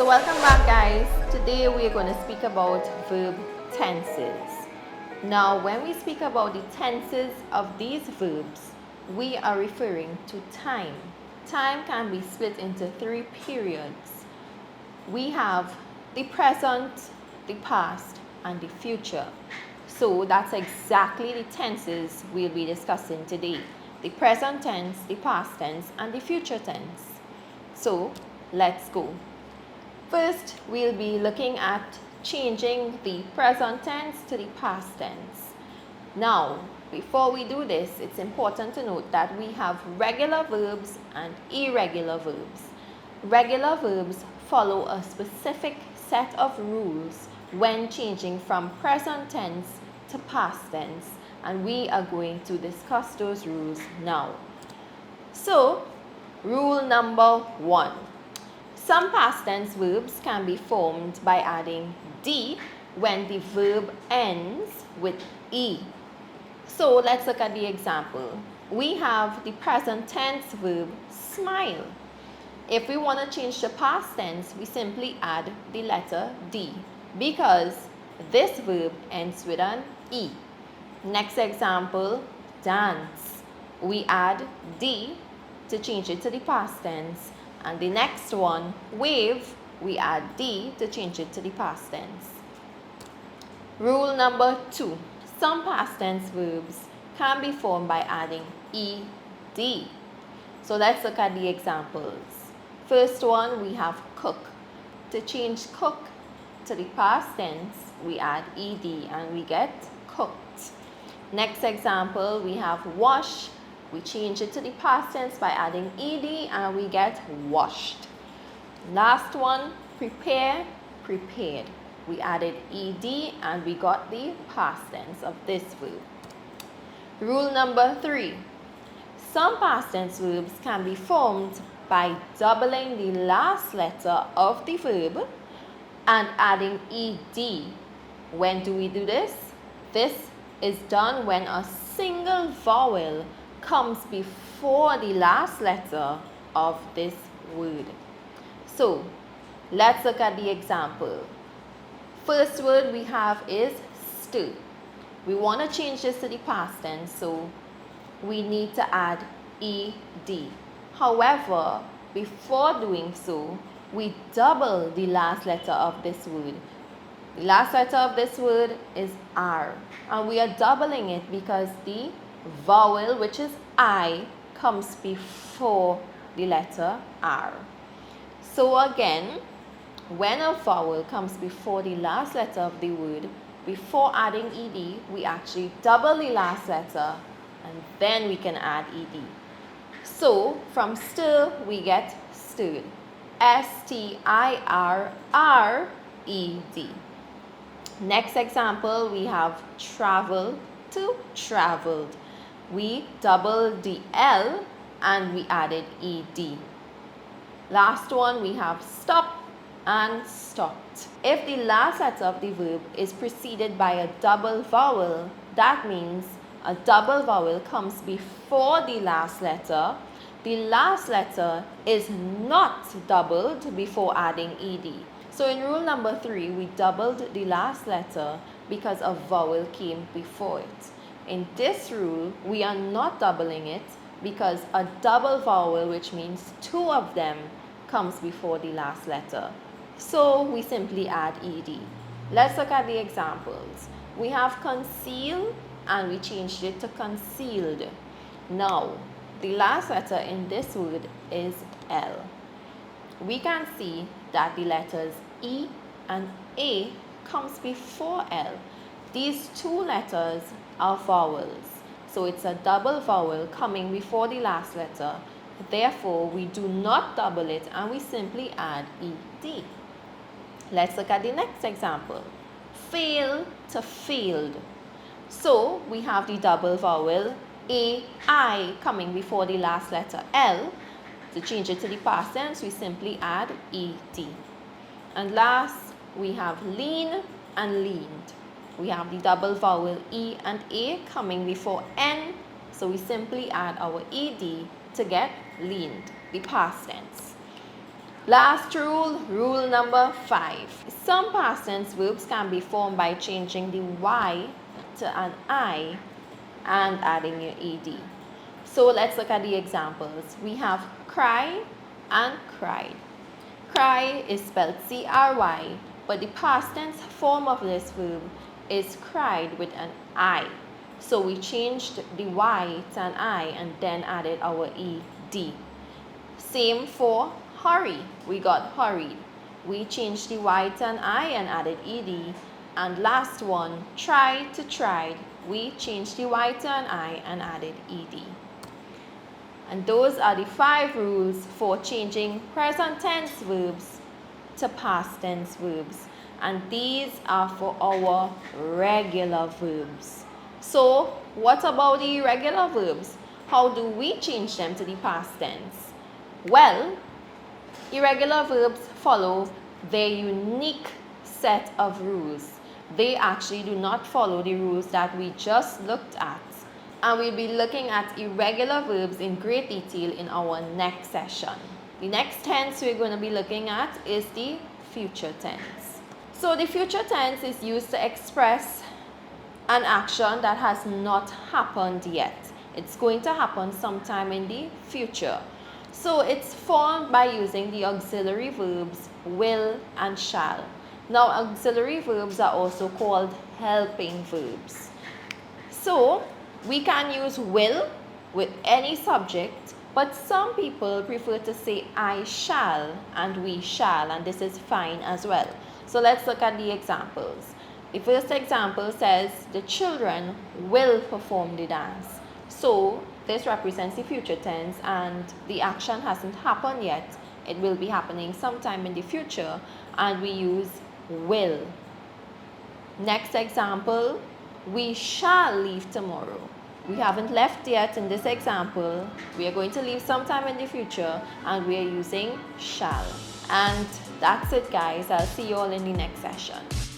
So welcome back, guys. Today we are going to speak about verb tenses. Now when we speak about the tenses of these verbs, we are referring to time. Time can be split into three periods. We have the present, the past, and the future. So that's exactly the tenses we'll be discussing today. The present tense, the past tense, and the future tense. So let's go. First, we'll be looking at changing the present tense to the past tense. Now, before we do this, it's important to note that we have regular verbs and irregular verbs. Regular verbs follow a specific set of rules when changing from present tense to past tense, and we are going to discuss those rules now. So, rule number 1. Some past tense verbs can be formed by adding D when the verb ends with E. So let's look at the example. We have the present tense verb smile. If we want to change the past tense, we simply add the letter D because this verb ends with an E. Next example, dance. We add D to change it to the past tense. And the next one, wave, we add D to change it to the past tense. Rule number 2. Some past tense verbs can be formed by adding ED. So let's look at the examples. First one, we have cook. To change cook to the past tense, we add ED and we get cooked. Next example, we have wash. We change it to the past tense by adding ED and we get washed. Last one, prepare, prepared. We added ED and we got the past tense of this verb. Rule number 3. Some past tense verbs can be formed by doubling the last letter of the verb and adding ED. When do we do this? This is done when a single vowel comes before the last letter of this word. So let's look at the example. First word we have is stir. We want to change this to the past tense, so we need to add ED. However, before doing so, we double the last letter of this word. The last letter of this word is R, and we are doubling it because the vowel, which is I, comes before the letter R. So again, when a vowel comes before the last letter of the word, before adding ED, we actually double the last letter and then we can add ED. So from stir, we get stirred. STIRRED. Next example, we have travel to traveled. We doubled the L and we added ED. Last one, we have stop and stopped. If the last letter of the verb is preceded by a double vowel, that means a double vowel comes before the last letter. The last letter is not doubled before adding ED. So in rule number 3, we doubled the last letter because a vowel came before it. In this rule, we are not doubling it because a double vowel, which means 2 of them, comes before the last letter. So we simply add ED. Let's look at the examples. We have conceal and we changed it to concealed. Now, the last letter in this word is L. We can see that the letters E and A comes before L. These 2 letters are vowels. So it's a double vowel coming before the last letter. Therefore, we do not double it and we simply add ED. Let's look at the next example. Fail to failed. So we have the double vowel AI coming before the last letter L. To change it to the past tense, we simply add ED. And last, we have lean and leaned. We have the double vowel E and A coming before N, so we simply add our ED to get leaned, the past tense. Last rule, rule number 5. Some past tense verbs can be formed by changing the Y to an I and adding your ED. So let's look at the examples. We have cry and cried. Cry is spelled C-R-Y, but the past tense form of this verb is cried with an I. So we changed the Y to an I and then added our ED. Same for hurry. We got hurried. We changed the Y to an I and added ED. And last one, try to tried. We changed the Y to an I and added ED. And those are the 5 rules for changing present tense verbs to past tense verbs. And these are for our regular verbs. So, what about the irregular verbs? How do we change them to the past tense? Well, irregular verbs follow their unique set of rules. They actually do not follow the rules that we just looked at. And we'll be looking at irregular verbs in great detail in our next session. The next tense we're going to be looking at is the future tense. So the future tense is used to express an action that has not happened yet. It's going to happen sometime in the future. So it's formed by using the auxiliary verbs will and shall. Now auxiliary verbs are also called helping verbs. So we can use will with any subject, but some people prefer to say I shall and we shall, and this is fine as well. So let's look at the examples. The first example says the children will perform the dance. So this represents the future tense and the action hasn't happened yet. It will be happening sometime in the future and we use will. Next example, we shall leave tomorrow. We haven't left yet in this example. We are going to leave sometime in the future and we are using shall. And that's it, guys. I'll see you all in the next session.